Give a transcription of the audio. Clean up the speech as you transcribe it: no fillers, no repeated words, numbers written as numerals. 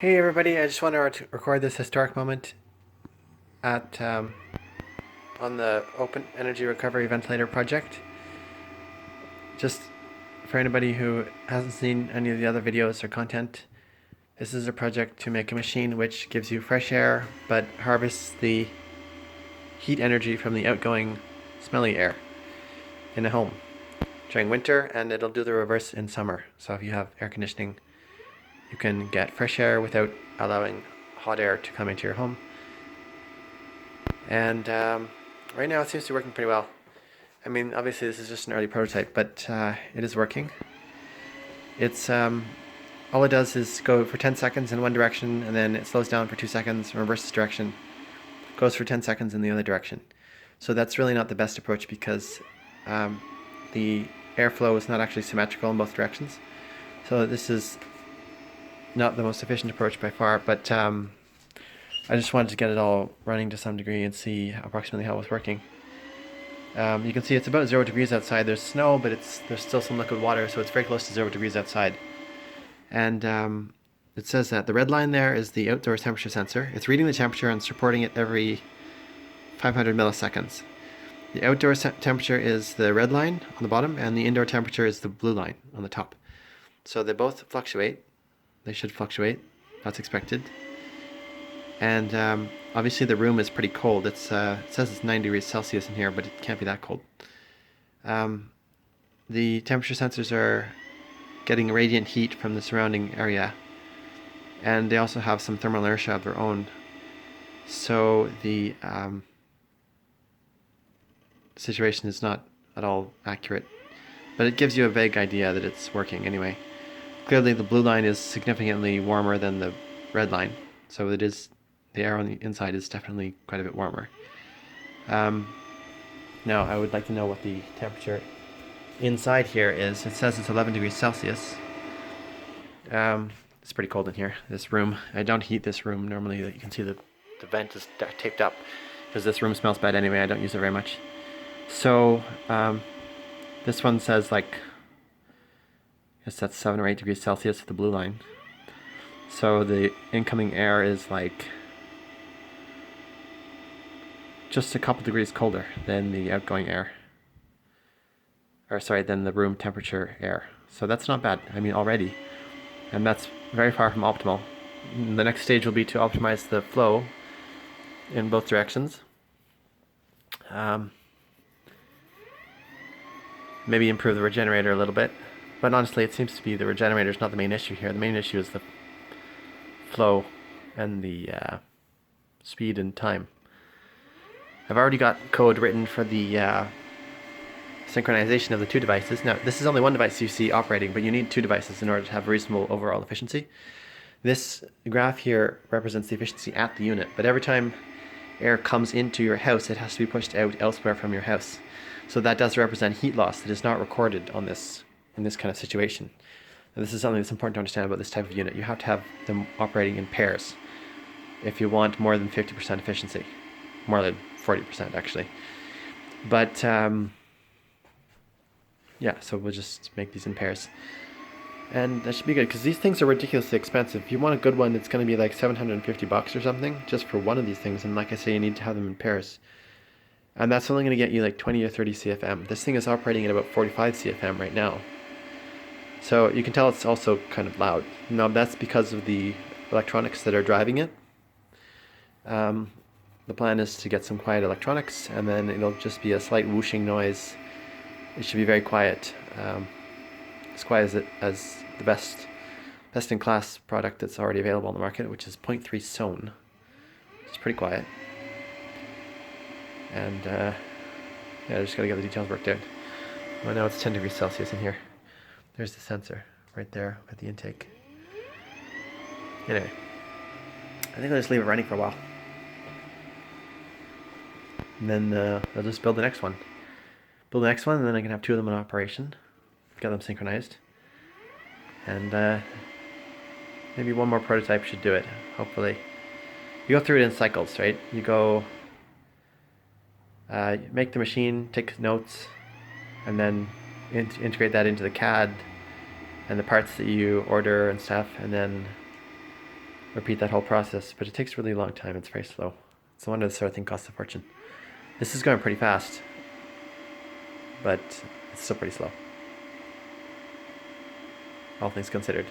Hey everybody, I just want to record this historic moment at on the Open Energy Recovery Ventilator project. Just for anybody who hasn't seen any of the other videos or content, this is a project to make a machine which gives you fresh air but harvests the heat energy from the outgoing smelly air in a home during winter, and it'll do the reverse in summer. So if you have air conditioning, you can get fresh air without allowing hot air to come into your home. And right now it seems to be working pretty well. I mean, obviously this is just an early prototype, but it is working. It's all it does is go for 10 seconds in one direction, and then it slows down for 2 seconds, reverses direction, goes for 10 seconds in the other direction. So that's really not the best approach because the airflow is not actually symmetrical in both directions. So this is not the most efficient approach by far, but I just wanted to get it all running to some degree and see approximately how it was working. You can see it's about 0 degrees outside. There's snow, but there's still some liquid water, so it's very close to 0 degrees outside. And it says that the red line there is the outdoor temperature sensor. It's reading the temperature and reporting it every 500 milliseconds. The outdoor temperature is the red line on the bottom, and the indoor temperature is the blue line on the top. So they both fluctuate. They should fluctuate. That's expected. And obviously the room is pretty cold. It says it's 9 degrees Celsius in here, but it can't be that cold. The temperature sensors are getting radiant heat from the surrounding area, and they also have some thermal inertia of their own. So the situation is not at all accurate, but it gives you a vague idea that it's working anyway. Clearly the blue line is significantly warmer than the red line, so it is. The air on the inside is definitely quite a bit warmer. Now I would like to know what the temperature inside here is. It says it's 11 degrees Celsius. It's pretty cold in here, this room. I don't heat this room normally. You can see the vent is taped up because this room smells bad anyway. I don't use it very much. So this one says like, I guess that's 7 or 8 degrees Celsius at the blue line. So the incoming air is like just a couple degrees colder than the outgoing air. Or sorry, than the room temperature air. So that's not bad, I mean, already. And that's very far from optimal. The next stage will be to optimize the flow in both directions. Maybe improve the regenerator a little bit. But honestly, it seems to be the regenerator is not the main issue here. The main issue is the flow and the speed and time. I've already got code written for the synchronization of the two devices. Now, this is only one device you see operating, but you need two devices in order to have reasonable overall efficiency. This graph here represents the efficiency at the unit, but every time air comes into your house, it has to be pushed out elsewhere from your house. So that does represent heat loss that is not recorded on this in this kind of situation. And this is something that's important to understand about this type of unit. You have to have them operating in pairs if you want more than 50% efficiency. More than 40% actually. But yeah, so we'll just make these in pairs. And that should be good because these things are ridiculously expensive. If you want a good one, it's going to be like $750 or something just for one of these things. And like I say, you need to have them in pairs. And that's only going to get you like 20 or 30 CFM. This thing is operating at about 45 CFM right now. So you can tell it's also kind of loud. Now that's because of the electronics that are driving it. The plan is to get some quiet electronics, and then it'll just be a slight whooshing noise. It should be very quiet, as quiet as the best-in-class product that's already available on the market, which is 0.3 Sone. It's pretty quiet. And yeah, I just gotta get the details worked out. Well, now it's 10 degrees Celsius in here. There's the sensor right there at the intake. Anyway, I think I'll just leave it running for a while. And then I'll just build the next one. Build the next one, and then I can have two of them in operation. Get them synchronized. And maybe one more prototype should do it, hopefully. You go through it in cycles, right? You go make the machine, take notes, and then integrate that into the CAD and the parts that you order and stuff, and then repeat that whole process, but it takes a really long time. It's very slow. It's no wonder this sort of thing costs a fortune. This is going pretty fast, but it's still pretty slow, all things considered.